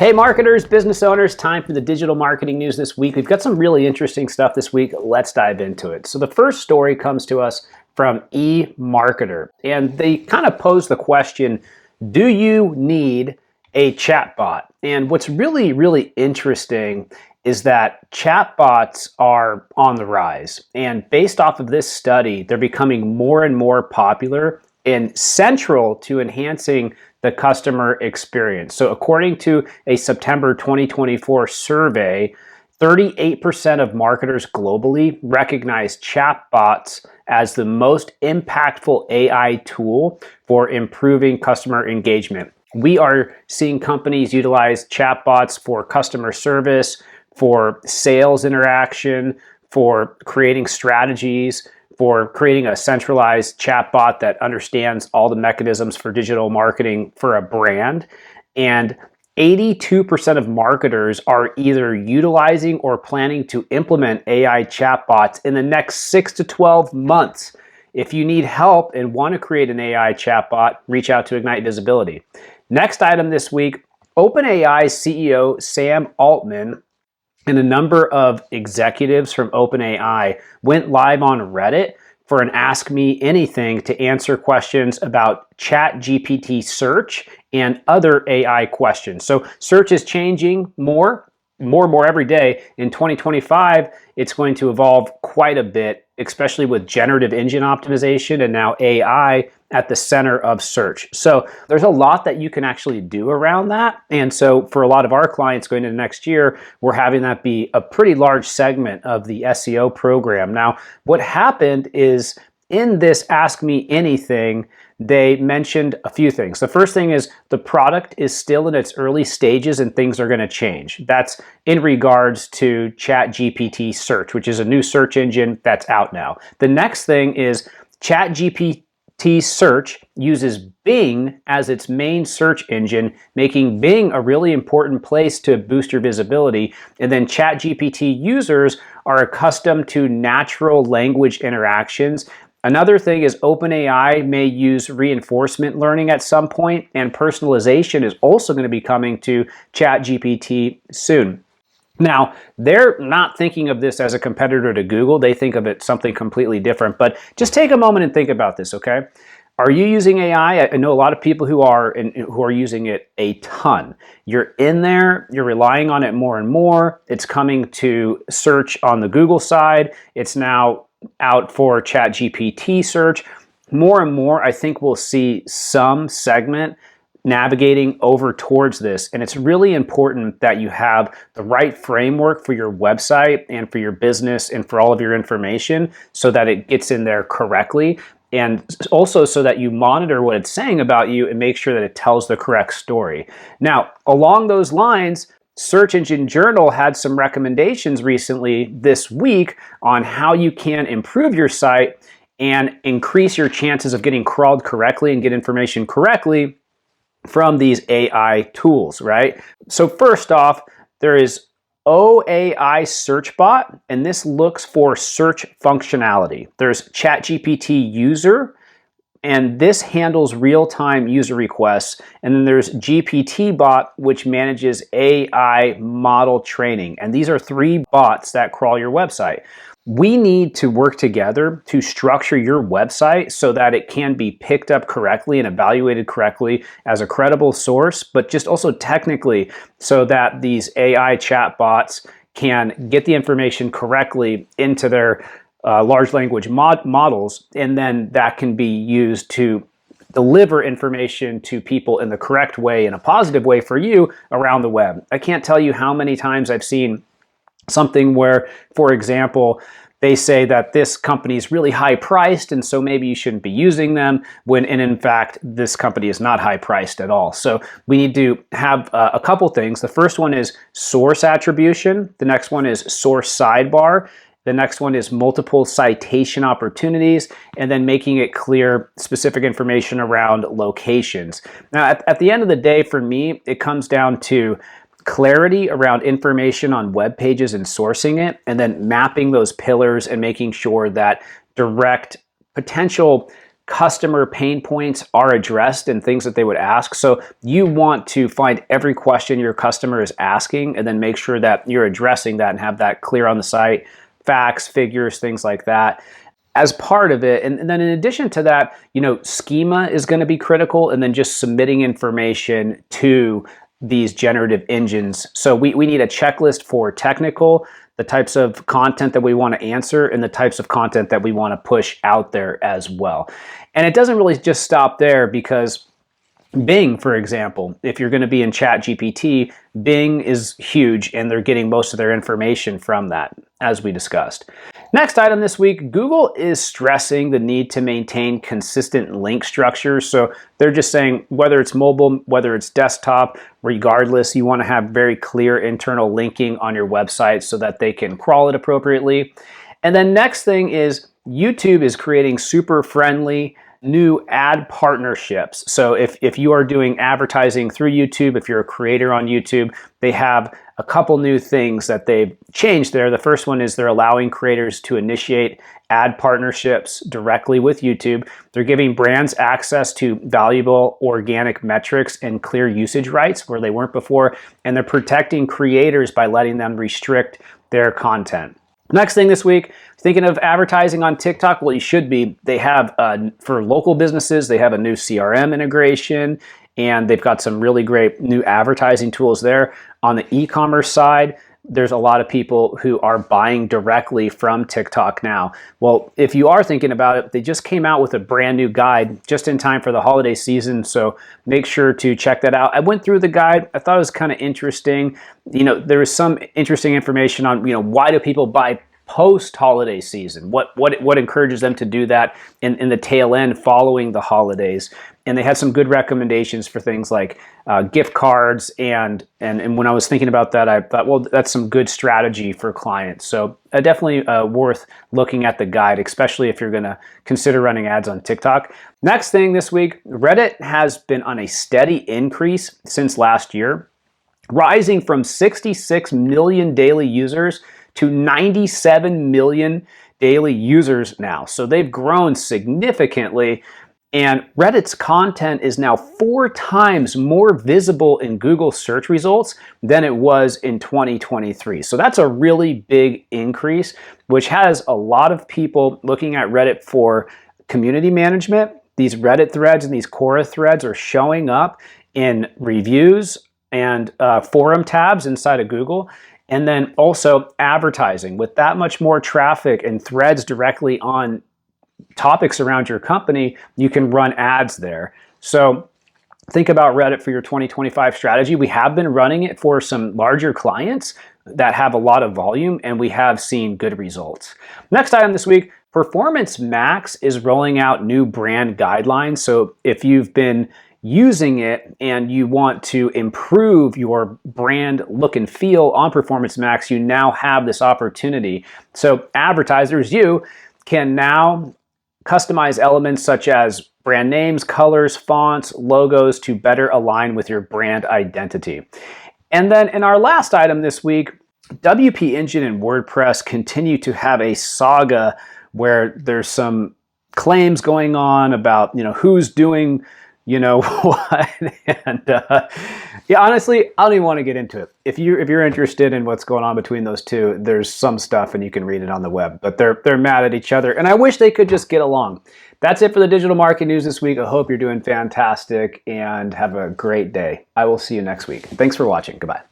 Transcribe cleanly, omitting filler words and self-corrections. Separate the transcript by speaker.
Speaker 1: Hey marketers, business owners, time for the digital marketing news this week. We've got some really interesting stuff this week. Let's dive into it. So the first story comes to us from eMarketer, and they kind of pose the question, do you need a chatbot? And what's really interesting is that chatbots are on the rise. And based off of this study, they're becoming more and more popular and central to enhancing the customer experience. So according to a September 2024 survey, 38% of marketers globally recognize chatbots as the most impactful AI tool for improving customer engagement. We are seeing companies utilize chatbots for customer service, for sales interaction, for creating strategies, for creating a centralized chatbot that understands all the mechanisms for digital marketing for a brand. And 82% of marketers are either utilizing or planning to implement AI chatbots in the next 6 to 12 months. If you need help and want to create an AI chatbot, reach out to Ignite Visibility. Next item this week, OpenAI CEO Sam Altman and a number of executives from OpenAI went live on Reddit for an Ask Me Anything to answer questions about ChatGPT search and other AI questions. So search is changing more and more every day. In 2025, it's going to evolve quite a bit, especially with generative engine optimization and now AI at the center of search. So there's a lot that you can actually do around that. And so for a lot of our clients going into next year, we're having that be a pretty large segment of the SEO program. Now, what happened is in this Ask Me Anything, they mentioned a few things. The first thing is the product is still in its early stages and things are going to change. That's in regards to ChatGPT search, which is a new search engine that's out now. The next thing is ChatGPT search uses Bing as its main search engine, making Bing a really important place to boost your visibility. And then ChatGPT users are accustomed to natural language interactions. Another thing is OpenAI may use reinforcement learning at some point, and personalization is also going to be coming to ChatGPT soon. Now, they're not thinking of this as a competitor to Google. They think of it something completely different. But just take a moment and think about this, okay? Are you using AI? I know a lot of people who are and who are using it a ton. You're in there, you're relying on it more and more. It's coming to search on the Google side. It's now out for ChatGPT search. More and more, I think we'll see some segment navigating over towards this. And it's really important that you have the right framework for your website and for your business and for all of your information so that it gets in there correctly. And also so that you monitor what it's saying about you and make sure that it tells the correct story. Now, along those lines, Search Engine Journal had some recommendations recently this week on how you can improve your site and increase your chances of getting crawled correctly and get information correctly from these AI tools, right? So first off, there is OAI SearchBot, and this looks for search functionality. There's ChatGPT User, and this handles real-time user requests. And then there's GPTBot, which manages AI model training. And these are 3 bots that crawl your website. We need to work together to structure your website so that it can be picked up correctly and evaluated correctly as a credible source, but just also technically so that these AI chatbots can get the information correctly into their large language models, and then that can be used to deliver information to people in the correct way, in a positive way for you around the web. I can't tell you how many times I've seen something where, for example, they say that this company is really high priced and so maybe you shouldn't be using them when in fact this company is not high priced at all. So we need to have a couple things. The first one is source attribution. The next one is source sidebar. The next one is multiple citation opportunities, and then making it clear specific information around locations. Now, at the end of the day, for me, it comes down to clarity around information on web pages and sourcing it, and then mapping those pillars and making sure that direct potential customer pain points are addressed and things that they would ask. So you want to find every question your customer is asking and then make sure that you're addressing that and have that clear on the site, facts, figures, things like that as part of it. And then in addition to that, schema is going to be critical, and then just submitting information to these generative engines. So we need a checklist for technical, the types of content that we want to answer, and the types of content that we want to push out there as well. And it doesn't really just stop there, because Bing, for example, if you're going to be in ChatGPT, Bing is huge and they're getting most of their information from that, as we discussed. Next item this week, Google is stressing the need to maintain consistent link structure. So they're just saying whether it's mobile, whether it's desktop, regardless, you want to have very clear internal linking on your website so that they can crawl it appropriately. And then next thing is YouTube is creating super friendly new ad partnerships. So if you are doing advertising through YouTube, if you're a creator on YouTube, they have a couple new things that they've changed there. The first one is they're allowing creators to initiate ad partnerships directly with YouTube. They're giving brands access to valuable organic metrics and clear usage rights where they weren't before. And they're protecting creators by letting them restrict their content. Next thing this week, thinking of advertising on TikTok? Well, you should be. They have, for local businesses, they have a new CRM integration, and they've got some really great new advertising tools there. On the e-commerce side, there's a lot of people who are buying directly from TikTok now. Well, if you are thinking about it, they just came out with a brand new guide just in time for the holiday season, so make sure to check that out. I went through the guide. I thought it was kind of interesting. There was some interesting information on, why do people buy post-holiday season? What encourages them to do that in the tail end following the holidays? And they had some good recommendations for things like gift cards, and when I was thinking about that, I thought, well, that's some good strategy for clients. So definitely worth looking at the guide, especially if you're going to consider running ads on TikTok. Next thing this week, Reddit has been on a steady increase since last year, rising from 66 million daily users to 97 million daily users now. So they've grown significantly. And Reddit's content is now 4 times more visible in Google search results than it was in 2023. So that's a really big increase, which has a lot of people looking at Reddit for community management. These Reddit threads and these Quora threads are showing up in reviews and forum tabs inside of Google. And then also advertising. With that much more traffic and threads directly on topics around your company, you can run ads there. So think about Reddit for your 2025 strategy. We have been running it for some larger clients that have a lot of volume, and we have seen good results. Next item this week, Performance Max is rolling out new brand guidelines. So if you've been using it and you want to improve your brand look and feel on Performance Max, you now have this opportunity. So advertisers, you can now customize elements such as brand names, colors, fonts, logos to better align with your brand identity. And then in our last item this week, WP Engine and WordPress continue to have a saga where there's some claims going on about, who's doing what, and yeah, honestly, I don't even want to get into it. If you're interested in what's going on between those two, there's some stuff and you can read it on the web, but they're mad at each other, and I wish they could just get along. That's it for the digital marketing news this week. I hope you're doing fantastic and have a great day. I will see you next week. Thanks for watching. Goodbye.